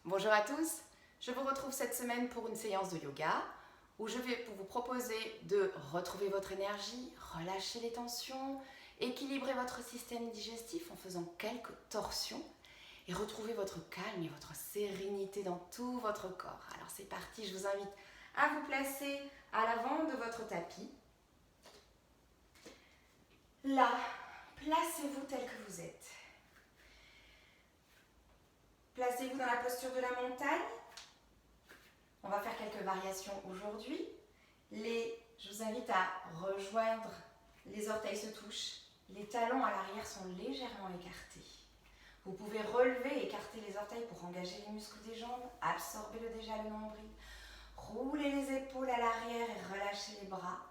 Bonjour à tous, je vous retrouve cette semaine pour une séance de yoga où je vais vous proposer de retrouver votre énergie, relâcher les tensions, équilibrer votre système digestif en faisant quelques torsions et retrouver votre calme et votre sérénité dans tout votre corps. Alors c'est parti, je vous invite à vous placer à l'avant de votre tapis. Là, placez-vous tel que vous êtes. Placez-vous dans la posture de la montagne. On va faire quelques variations aujourd'hui. Je vous invite à rejoindre, les orteils se touchent, les talons à l'arrière sont légèrement écartés. Vous pouvez relever et écarter les orteils pour engager les muscles des jambes, absorber déjà le nombril. Roulez les épaules à l'arrière et relâchez les bras.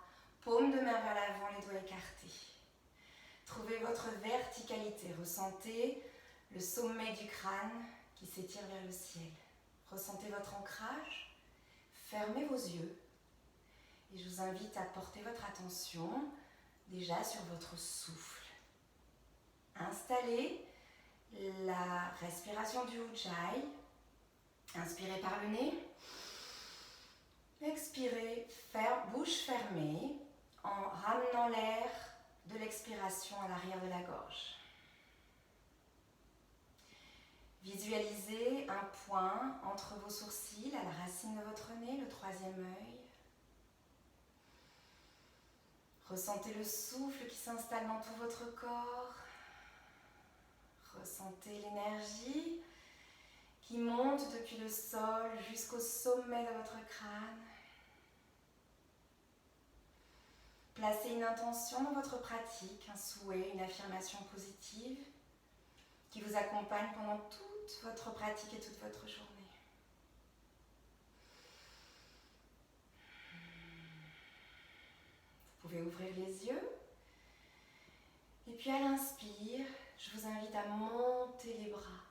Paume de main vers l'avant, les doigts écartés. Trouvez votre verticalité, ressentez le sommet du crâne qui s'étire vers le ciel. Ressentez votre ancrage, fermez vos yeux et je vous invite à porter votre attention déjà sur votre souffle. Installez la respiration du Ujjayi. Inspirez par le nez, expirez, bouche fermée en ramenant l'air de l'expiration à l'arrière de la gorge. Visualisez un point entre vos sourcils à la racine de votre nez, le troisième œil. Ressentez le souffle qui s'installe dans tout votre corps. Ressentez l'énergie qui monte depuis le sol jusqu'au sommet de votre crâne. Placez une intention dans votre pratique, un souhait, une affirmation positive qui vous accompagne pendant toute votre pratique et toute votre journée. Vous pouvez ouvrir les yeux. Et puis à l'inspire, je vous invite à monter les bras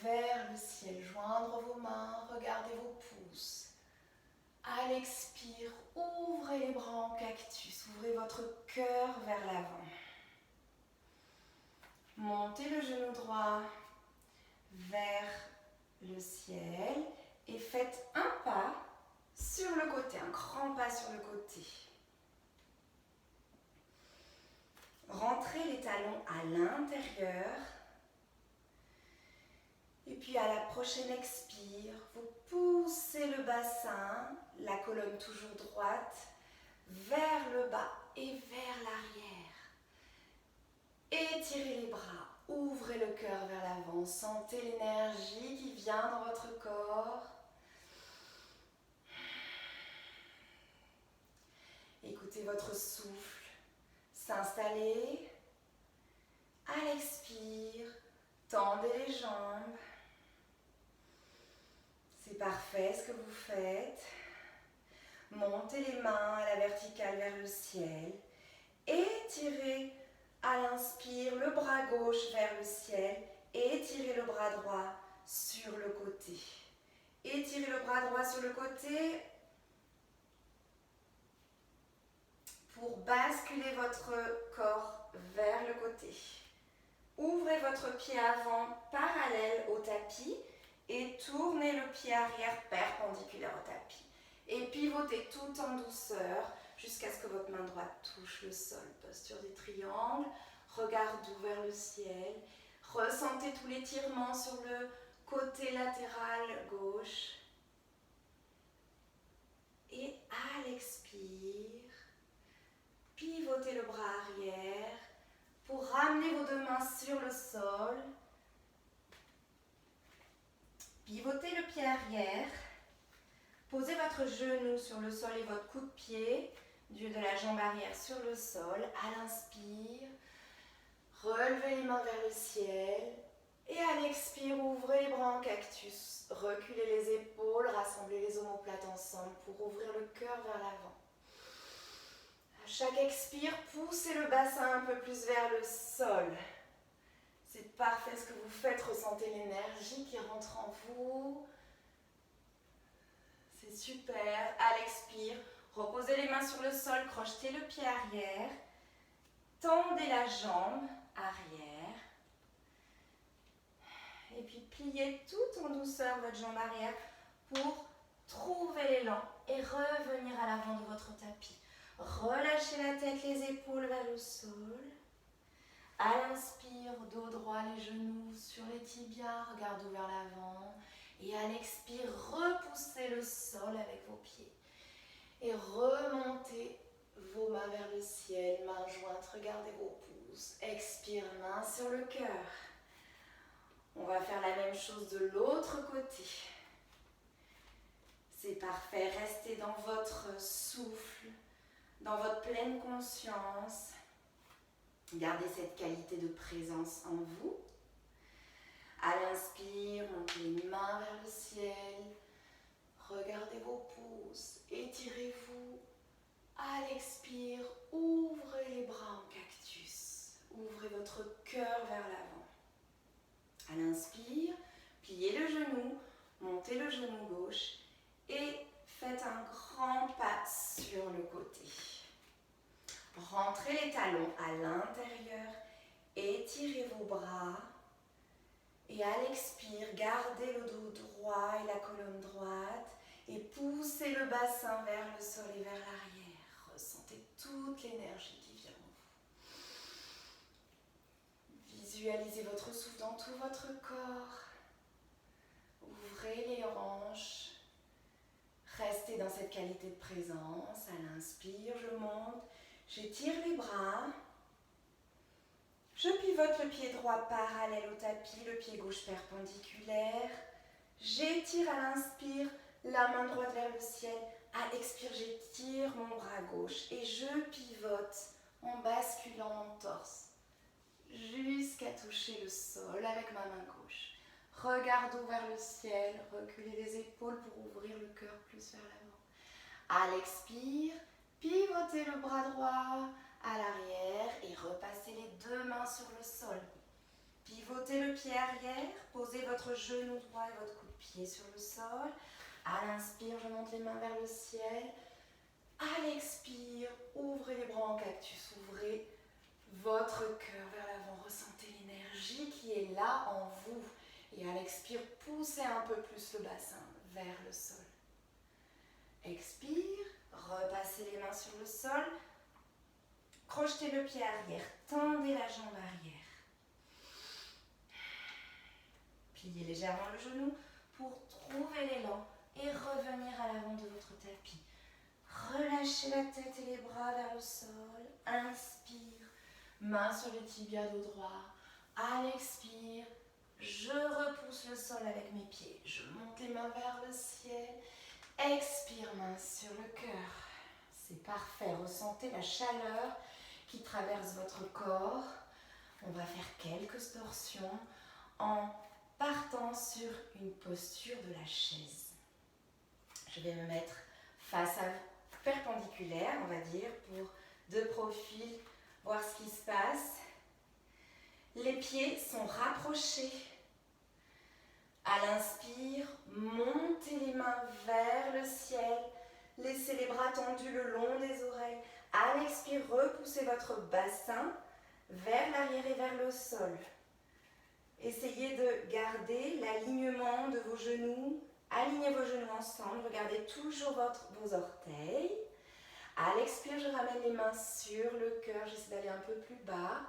vers le ciel, joindre vos mains, regardez vos pouces. À l'expire, ouvrez les bras en cactus, ouvrez votre cœur vers l'avant. Montez le genou droit vers le ciel et faites un pas sur le côté, un grand pas sur le côté. Rentrez les talons à l'intérieur. Et puis à la prochaine expire, vous poussez le bassin, la colonne toujours droite, vers le bas et vers l'arrière. Étirez les bras, ouvrez le cœur vers l'avant, sentez l'énergie qui vient dans votre corps. Écoutez votre souffle s'installer. À l'expire, tendez les jambes. C'est parfait ce que vous faites. Montez les mains à la verticale vers le ciel. Étirez à l'inspire le bras gauche vers le ciel. Étirez le bras droit sur le côté. Étirez le bras droit sur le côté pour basculer votre corps vers le côté. Ouvrez votre pied avant parallèle au tapis et tournez le pied arrière perpendiculaire au tapis. Et pivotez tout en douceur jusqu'à ce que votre main droite touche le sol. Posture des triangles, regard doux vers le ciel. Ressentez tout l'étirement sur le côté latéral gauche. Et à l'expire, pivotez le bras arrière pour ramener vos deux mains sur le sol. Pivotez le pied arrière. Posez votre genou sur le sol et votre coup de pied du haut de la jambe arrière sur le sol. À l'inspire, relevez les mains vers le ciel. Et à l'expire, ouvrez les bras en cactus. Reculez les épaules, rassemblez les omoplates ensemble pour ouvrir le cœur vers l'avant. À chaque expire, poussez le bassin un peu plus vers le sol. C'est parfait ce que vous faites, ressentez l'énergie qui rentre en vous. C'est super. À l'expire, reposez les mains sur le sol, crochetez le pied arrière. Tendez la jambe arrière. Et puis pliez tout en douceur votre jambe arrière pour trouver l'élan et revenir à l'avant de votre tapis. Relâchez la tête, les épaules vers le sol. À l'inspire, dos droit, les genoux sur les tibias, regard vers l'avant. Et à l'expire, repoussez le sol avec vos pieds. Et remontez vos mains vers le ciel, mains jointes, regardez vos pouces. Expire, main sur le cœur. On va faire la même chose de l'autre côté. C'est parfait, restez dans votre souffle, dans votre pleine conscience. Gardez cette qualité de présence en vous. À l'inspire, montez les mains vers le ciel. Regardez vos pouces, étirez-vous. À l'expire, ouvrez les bras en cactus. Ouvrez votre cœur vers l'avant. À l'inspire, pliez le genou, montez le genou gauche et faites un grand pas sur le côté. Rentrez les talons à l'intérieur, étirez vos bras et à l'expire, gardez le dos droit et la colonne droite et poussez le bassin vers le sol et vers l'arrière. Ressentez toute l'énergie qui vient en vous. Visualisez votre souffle dans tout votre corps. Ouvrez les hanches. Restez dans cette qualité de présence. À l'inspire, je monte. J'étire les bras. Je pivote le pied droit parallèle au tapis, le pied gauche perpendiculaire. J'étire à l'inspire, la main droite vers le ciel. À l'expire, j'étire mon bras gauche et je pivote en basculant mon torse jusqu'à toucher le sol avec ma main gauche. Regardons vers le ciel, reculez les épaules pour ouvrir le cœur plus vers l'avant. À l'expire, pivotez le bras droit à l'arrière et repassez les deux mains sur le sol. Pivotez le pied arrière, posez votre genou droit et votre coup de pied sur le sol. À l'inspire, je monte les mains vers le ciel. À l'expire, ouvrez les bras en cactus, ouvrez votre cœur vers l'avant. Ressentez l'énergie qui est là en vous. Et à l'expire, poussez un peu plus le bassin vers le sol. Expire, repassez les mains sur le sol. Crochetez le pied arrière, tendez la jambe arrière. Pliez légèrement le genou pour trouver l'élan et revenir à l'avant de votre tapis. Relâchez la tête et les bras vers le sol. Inspire, main sur les tibias dos droit. À l'expire, je repousse le sol avec mes pieds. Je monte les mains vers le ciel. Expire, main sur le cœur. C'est parfait. Ressentez la chaleur qui traverse votre corps. On va faire quelques torsions en partant sur une posture de la chaise. Je vais me mettre face à perpendiculaire, on va dire, pour de profil, voir ce qui se passe. Les pieds sont rapprochés. À l'inspire, montez les mains vers le ciel. Laissez les bras tendus le long des oreilles. À l'expire, repoussez votre bassin vers l'arrière et vers le sol. Essayez de garder l'alignement de vos genoux. Alignez vos genoux ensemble. Regardez toujours vos orteils. À l'expire, je ramène les mains sur le cœur. J'essaie d'aller un peu plus bas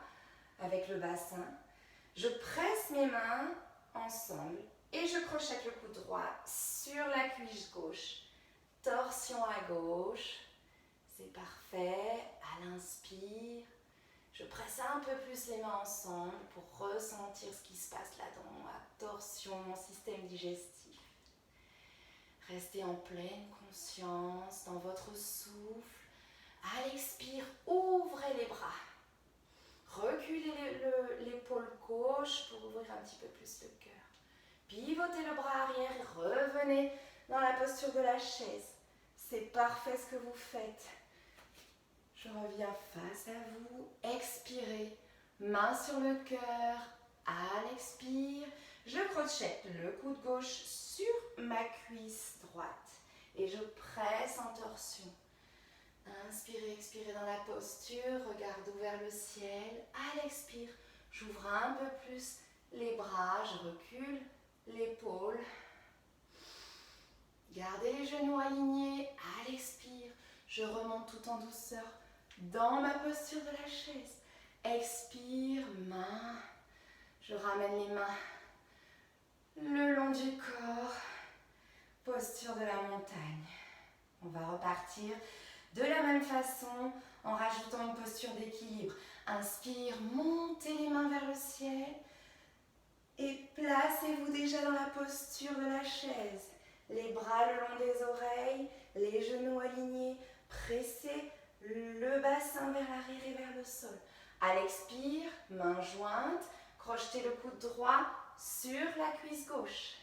avec le bassin. Je presse mes mains ensemble et je crochette le coude droit sur la cuisse gauche. Torsion à gauche. C'est parfait. À l'inspire, je presse un peu plus les mains ensemble pour ressentir ce qui se passe là dans ma torsion, mon système digestif. Restez en pleine conscience dans votre souffle. À l'expire, ouvrez les bras. Reculez l'épaule gauche pour ouvrir un petit peu plus le cœur. Pivotez le bras arrière et revenez dans la posture de la chaise. C'est parfait ce que vous faites. Je reviens face à vous. Expirez, main sur le cœur. À l'expire, je crochette le coude gauche sur ma cuisse droite et je presse en torsion. Inspirez, expirez dans la posture, regard ouvert le ciel. À l'expire, j'ouvre un peu plus les bras, je recule l'épaule. Gardez les genoux alignés. À l'expire, je remonte tout en douceur dans ma posture de la chaise. Expire, main. Je ramène les mains le long du corps. Posture de la montagne. On va repartir de la même façon en rajoutant une posture d'équilibre. Inspire, montez les mains vers le ciel et placez-vous déjà dans la posture de la chaise. Les bras le long des oreilles, les genoux alignés, pressez le bassin vers l'arrière et vers le sol. À l'expire, mains jointes, crochetez le coude droit sur la cuisse gauche.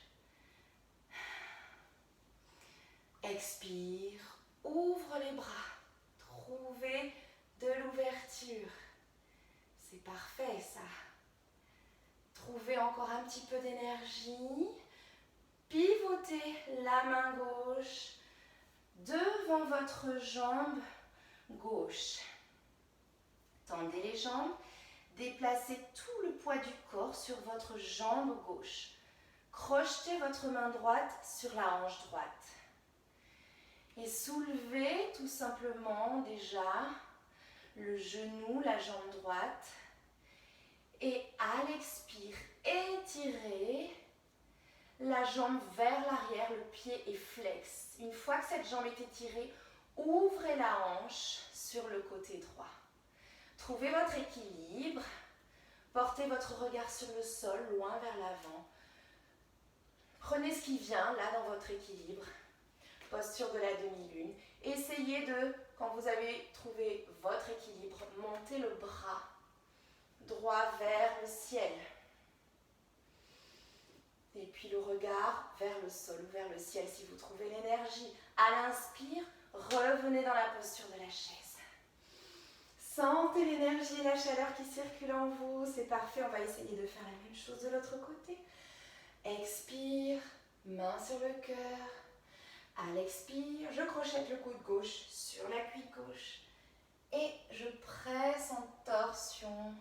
Expire, ouvre les bras, trouvez de l'ouverture. C'est parfait ça. Trouvez encore un petit peu d'énergie. Pivotez la main gauche devant votre jambe gauche. Tendez les jambes, déplacez tout le poids du corps sur votre jambe gauche. Crochetez votre main droite sur la hanche droite. Et soulevez tout simplement déjà le genou, la jambe droite. Et à l'expire, étirez la jambe vers l'arrière, le pied est flex. Une fois que cette jambe est étirée, ouvrez la hanche sur le côté droit. Trouvez votre équilibre. Portez votre regard sur le sol, loin vers l'avant. Prenez ce qui vient là dans votre équilibre. Posture de la demi-lune. Essayez de, quand vous avez trouvé votre équilibre, monter le bras droit vers le ciel. Et puis le regard vers le sol ou vers le ciel si vous trouvez l'énergie. À l'inspire, revenez dans la posture de la chaise. Sentez l'énergie et la chaleur qui circulent en vous. C'est parfait, on va essayer de faire la même chose de l'autre côté. Expire, main sur le cœur. À l'expire, je crochette le coude gauche sur la cuisse gauche. Et je presse en torsion.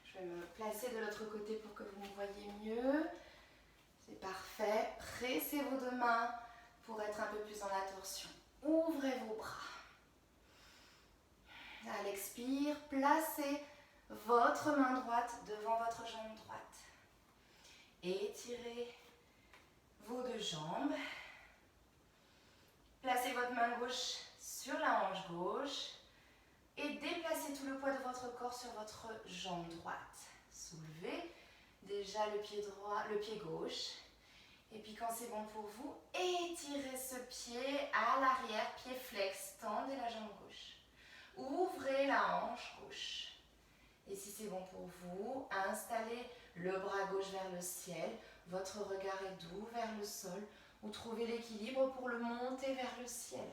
Je vais me placer de l'autre côté pour que vous me voyez mieux. C'est parfait. Pressez vos deux mains pour être un peu plus dans la torsion. Ouvrez vos bras. À l'expire, placez votre main droite devant votre jambe droite. Étirez vos deux jambes. Placez votre main gauche sur la hanche gauche. Et déplacez tout le poids de votre corps sur votre jambe droite. Soulevez déjà le pied droit, le pied gauche. Et puis quand c'est bon pour vous, étirez ce pied à l'arrière, pied flex, tendez la jambe gauche. Ouvrez la hanche gauche. Et si c'est bon pour vous, installez le bras gauche vers le ciel. Votre regard est doux vers le sol. Ou trouvez l'équilibre pour le monter vers le ciel.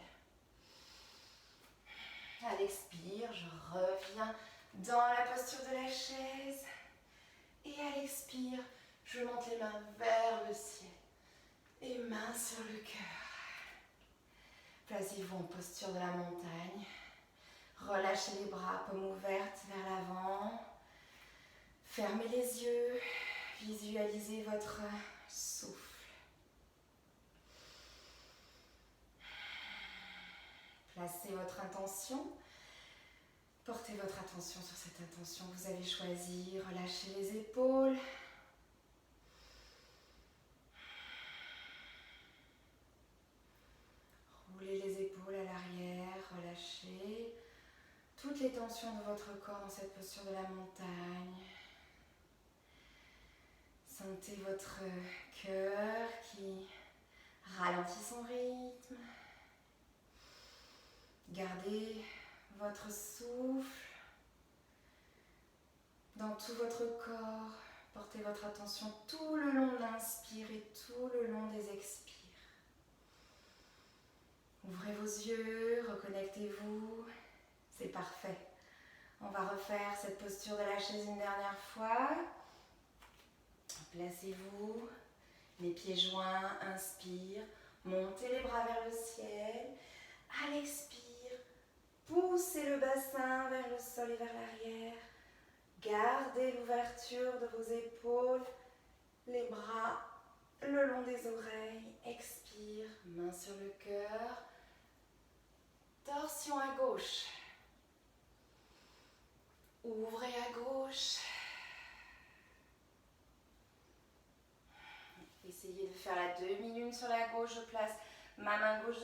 À l'expire, je reviens dans la posture de la chaise. Et à l'expire, je monte les mains vers le ciel. Et mains sur le cœur. Placez-vous en posture de la montagne. Relâchez les bras, paumes ouvertes vers l'avant. Fermez les yeux. Visualisez votre souffle. Placez votre intention. Portez votre attention sur cette intention que vous avez choisie. Relâchez les épaules. Roulez les épaules à l'arrière. Relâchez toutes les tensions de votre corps dans cette posture de la montagne. Sentez votre cœur qui ralentit son rythme. Gardez votre souffle dans tout votre corps. Portez votre attention tout le long de l'inspire et tout le long des expires. Ouvrez vos yeux, reconnectez-vous. C'est parfait. On va refaire cette posture de la chaise une dernière fois. Placez-vous, les pieds joints, inspire. Montez les bras vers le ciel. À l'expire, Poussez le bassin vers le sol et vers l'arrière. Gardez l'ouverture de vos épaules, les bras le long des oreilles. Expire, main sur le cœur. Torsion à gauche. Ouvrez à gauche. Essayez de faire la demi-lune sur la gauche. Je place ma main gauche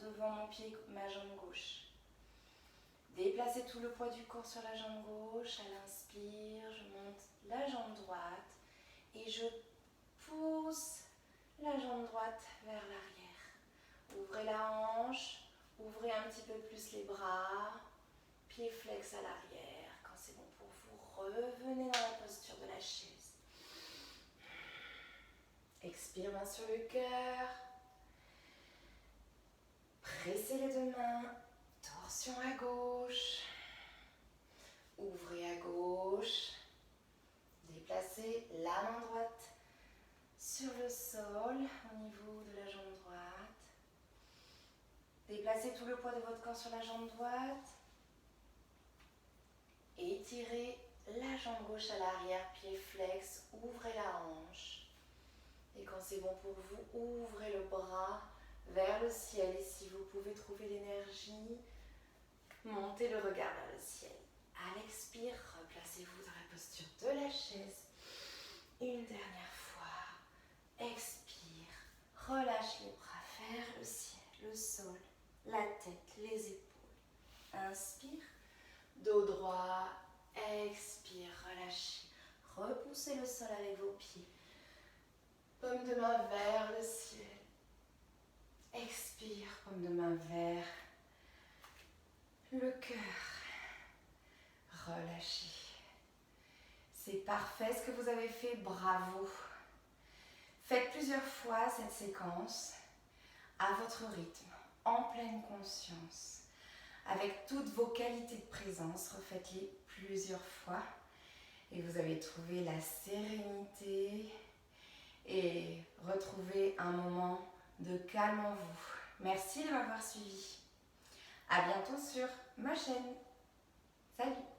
devant mon pied, ma jambe gauche. Déplacez tout le poids du corps sur la jambe gauche. À l'inspire, je monte la jambe droite et je pousse la jambe droite vers l'arrière. Ouvrez la hanche, ouvrez un petit peu plus les bras, pied flex à l'arrière. Quand c'est bon pour vous, revenez dans la posture de la chaise. Expire, main sur le cœur. Pressez les deux mains. Torsion à gauche. Ouvrez à gauche. Déplacez la main droite sur le sol au niveau de la jambe droite. Déplacez tout le poids de votre corps sur la jambe droite. Étirez la jambe gauche à l'arrière, pied flex. Ouvrez la hanche. Et quand c'est bon pour vous, ouvrez le bras vers le ciel. Et si vous pouvez trouver l'énergie, montez le regard vers le ciel. À l'expire, replacez-vous dans la posture de la chaise. Une dernière fois. Expire. Relâche les bras vers le ciel, le sol, la tête, les épaules. Inspire. Dos droit. Expire. Relâchez. Repoussez le sol avec vos pieds. Paume de main vers le ciel. Expire. Paume de main vers le cœur. Relâchez. C'est parfait ce que vous avez fait, bravo. Faites plusieurs fois cette séquence à votre rythme, en pleine conscience. Avec toutes vos qualités de présence, refaites-les plusieurs fois. Et vous avez trouvé la sérénité et retrouvé un moment de calme en vous. Merci de m'avoir suivi. À bientôt sur ma chaîne. Salut!